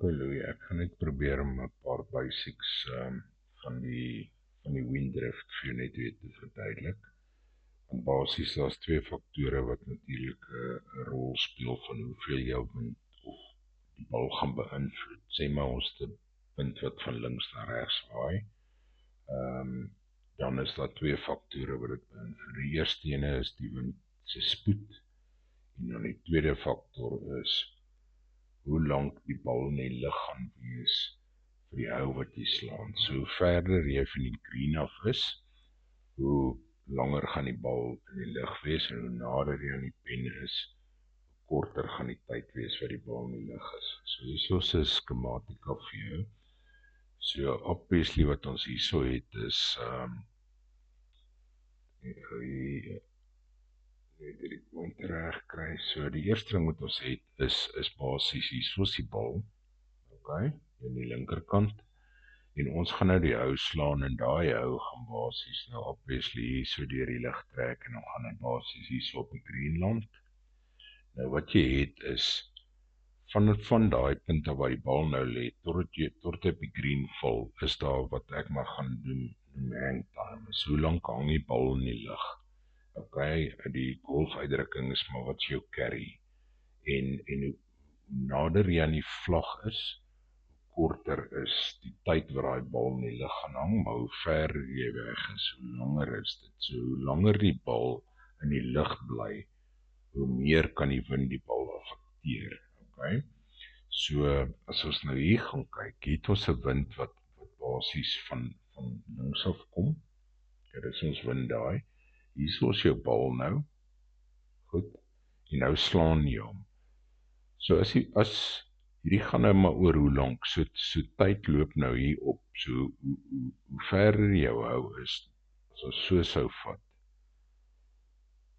Okay, Louis, ek gaan net probeer om 'n paar basics van die windrift vir jou net weer te verduidelik. Want basies daar's twee faktore wat natuurlik 'n rol speel van hoeveel jou wind of die bal gaan beïnvloed. Sê maar ons het 'n wind wat van links na regs waai. Dan is daar twee faktore wat dit beïnvloed. Die eerste ene is die wind se spoed en dan die tweede faktor is hoe lank die bal in die lug gaan wees vir die hou wat jy slaan. So hoe verder jy van die green af is, hoe langer gaan die bal in die lug wees en hoe nader jy aan die pen is, hoe korter gaan die tyd wees wat die bal in die lug is. So hierso is 'n skematika vir jou. So obviously wat ons hierso het is die pointer reg kry. So die eerste ding wat ons het is basies hierso is die bal. Okay, aan die linkerkant. En ons gaan nou die hou slaan en daai hou gaan basies nou obviously hier so deur die lug trek en dan gaan hy basies hier so op die green land. Nou wat jy het is van daai punt waar die bal nou lê tot hy op die green val, is daar wat ek maar gaan doen hang time. So hoe lank hang die bal in die lug? Okay, die golfuitdrukking is maar wat jou carry. En hoe nader jy aan die vlag is, korter is die tyd waar daai bal in die lug gaan hang, maar hoe ver jy weg is, hoe langer is dit. So hoe langer die bal in die lug bly, hoe meer kan die wind die bal affekteer. Okay? So as ons nou hier gaan kyk, het ons 'n wind wat basies van links af kom. Dit is ons wind daai. Hier is jou bal nou. Goed. En nou slaan jy hom. So as hierdie gaan nou maar oor hoe lank, so tyd loop nou hier op, so hoe verder jou hou is, as ons so sou vat,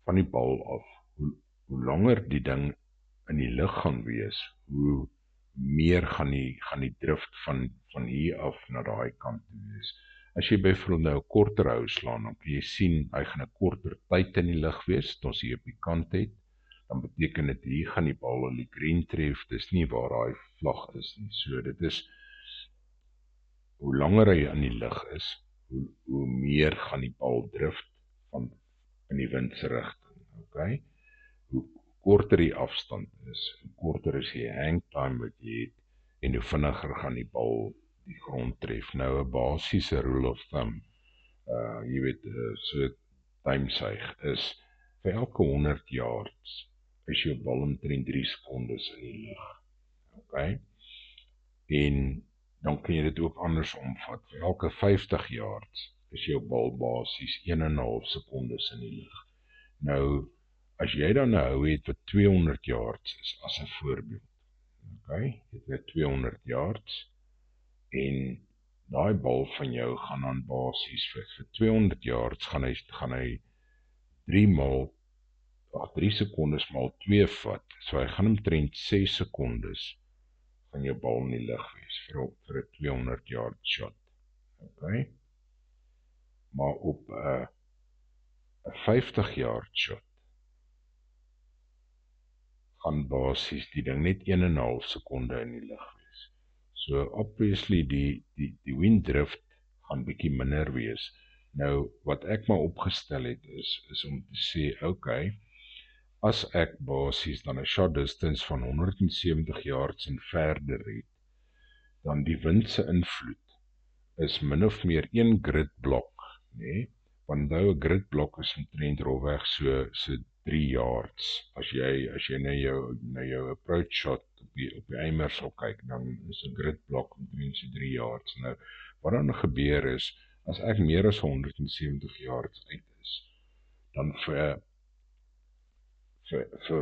van die bal af, hoe langer die ding in die lug gaan wees, hoe meer gaan die drift van hier af na daai kant toe wees. As jy byvoorbeeld nou 'n korter hou slaan, dan kan jy sien, hy gaan 'n korter tyd in die lug wees, as ons hier op die kant het, dan beteken dit hier gaan die bal in die green tref, dis nie waar daai vlag is nie. So dit is, hoe langer hy in die lug is, hoe meer gaan die bal drift van in die wind se rigting. Okay? Hoe korter die afstand is, hoe korter is die hang time wat jy het, en hoe vinniger gaan die bal die grond tref. Nou 'n basiese rule of thumb, jy weet, so timesuig is, vir elke 100 yards is jou bal omtrent 3 sekondes in die lug. Okay? En dan kan jy dit ook anders omvat. Vir elke 50 yards is jou bal basies 1,5 sekondes in die lug. Nou, as jy dan nou het wat 200 yards is, as 'n voorbeeld. Okay? Dit is 200 yards en daai bal van jou gaan dan basies vir 200 yards gaan hy 3 sekondes maal 2 vat. So hy gaan omtrent 6 sekondes van jou bal in die lug wees vir 'n 200 yard shot. Okay? Maar op 'n 50 yard shot gaan basies die ding net 1,5 sekonde in die lug wees. So obviously die winddrift gaan bietjie minder wees. Nou wat ek maar opgestel het is om te sê, okay, as ek basies dan 'n shot distance van 170 yards en verder het, dan die wind se invloed is min of meer 1 grid blok, nee? Want nou 'n grid blok is omtrent rolweg so 3 yards. As jy na jou approach shot op die eimer sal kyk, dan is 'n grid blok omtrent so 3 yards. Nou wat dan gebeur is, as ek meer as 170 yards uit is, dan vir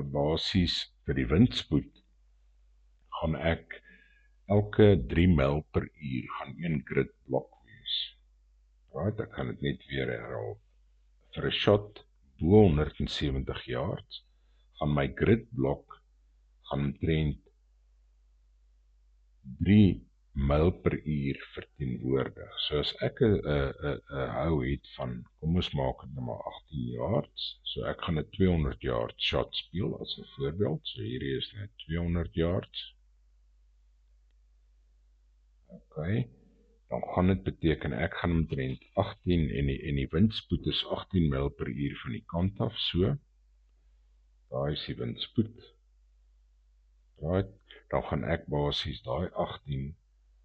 basies vir die windspoed gaan ek elke 3 myl per uur gaan 1 grid blok wees. Right, ek gaan dit net weer herhaal. Vir 'n shot bo 170 yards gaan my grid blok gaan omtrent 3 myl per uur verteenwoordig. So as ek 'n hou het van, kom ons maak dit nou maar 18 yards, so ek gaan 'n 200 yard shot speel as 'n voorbeeld. So hierdie is net 200 yards. Okay, dan gaan dit beteken ek gaan omtrent 18 en die windspoed is 18 myl per uur van die kant af, so. Daai is die windspoed. Right, dan gaan ek basies daai 18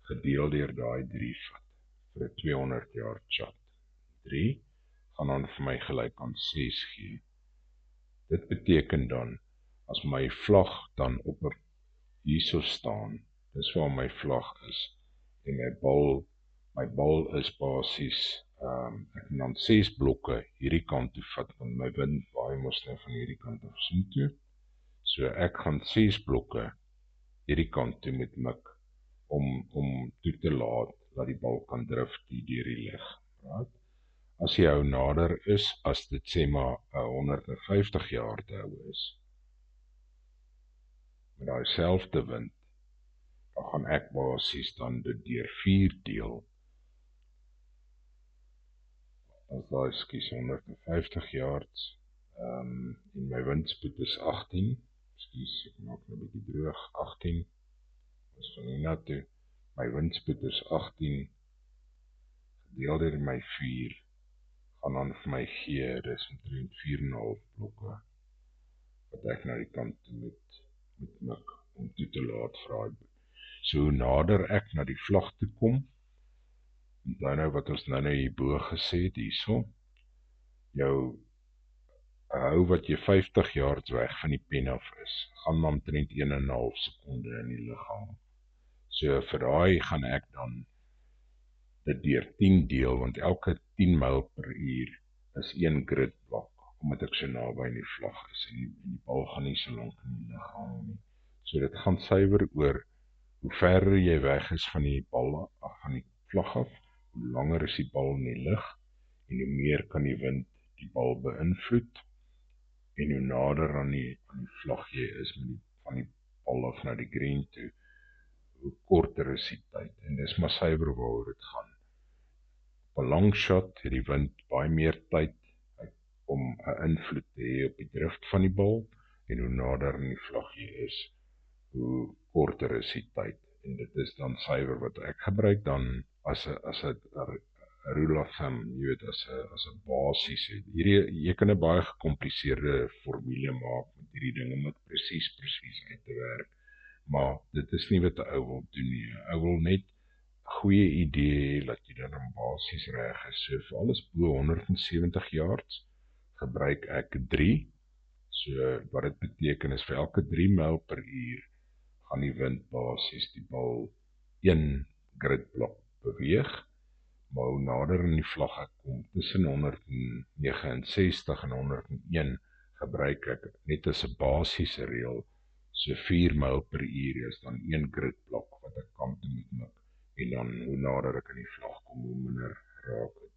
gedeel deur daai 3 vat vir 'n 200 jaar chat. 3 gaan dan vir my gelyk aan 6 gee. Dit beteken dan as my vlag dan op hierso staan, dis waar my vlag is en my bal is basies ek kan dan 6 blokke hierdie kant toe vat want my wind waai mos nou van hierdie kant af soontoe. So ek gaan 6 blokke hierdie kant toe moet mik om toe te laat dat die bal kan drif deur die lug. Right? As jy nou nader is, as dit sê maar 150 jaar te hou is, met daai selfde wind, dan gaan ek basies dan dit deur 4 deel. As daai skies 150 yards, en my windspoed is 18, skies, ek maak nou 'n bietjie droog, 18, is van hier na toe, my windspoed is 18, gedeel deur my 4, gaan dan vir my gee, dis omtrent 4,5 blokke, wat ek na die kant toe moet mik, om toe te laat vraai. So hoe nader ek na die vlag toe kom, en nou wat ons nou hierbo gesê het, hierso, jou hou wat jy 50 yards weg van die pen af is, gaan maar omtrent 1,5 sekonde in die lug hang. So vir daai gaan ek dan dit deur 10 deel, want elke 10 myl per uur is 1 grid blok, omdat ek so naby in die vlag is, en die bal gaan nie so lank in die lug hang nie. So dit gaan suiwer oor hoe verder jy weg is van die bal af, van die vlag af, hoe langer is die bal in die lug, en hoe meer kan die wind die bal beïnvloed, en hoe nader aan die vlag jy is van die bal af na die green toe, hoe korter is die tyd, en dis maar suiwer waaroor dit gaan. Op 'n long shot het die wind baie meer tyd om 'n invloed te hê op die drift van die bal, en hoe nader aan die vlag jy is, hoe korter is die tyd, en dit is dan suiwer wat ek gebruik dan as 'n rule of thumb, jy weet, as 'n basis. Jy kan 'n baie gekompliseerde formule maak met hierdie dinge om dit presies uit te werk, maar dit is nie wat 'n ou wil doen nie. 'n Ou wil net 'n goeie idee hê dat jy dan 'n basis reg is. So vir alles bo 170 yards gebruik ek 3. So wat dit beteken is vir elke 3 myl per uur gaan die wind basies die bal 1 gridblok beweeg, maar hoe nader in die vlag ek kom, tussen 169 en 101, gebruik ek net as 'n basiese reël, so 4 myl per uur is dan 1 gridblok wat ek kant toe moet mik, en dan hoe nader ek in die vlag kom, hoe minder raak het.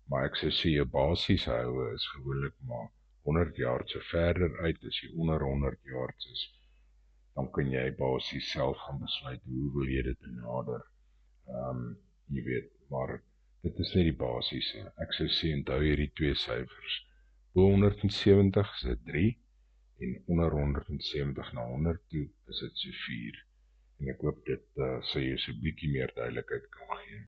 Maar ek sou sê jou basiese houe is gewoonlik maar 100 yards so verder uit, as jy onder 100 yards is, dan kan jy basies self gaan besluit hoe wil jy dit benader. Jy weet, maar dit is net die basiese. Ek sou sê onthou hierdie 2 syfers. Bo 170 is dit 3 en onder 170 na 100 toe is dit so 4. En ek hoop dit sal jou so 'n bietjie meer duidelikheid kan gee.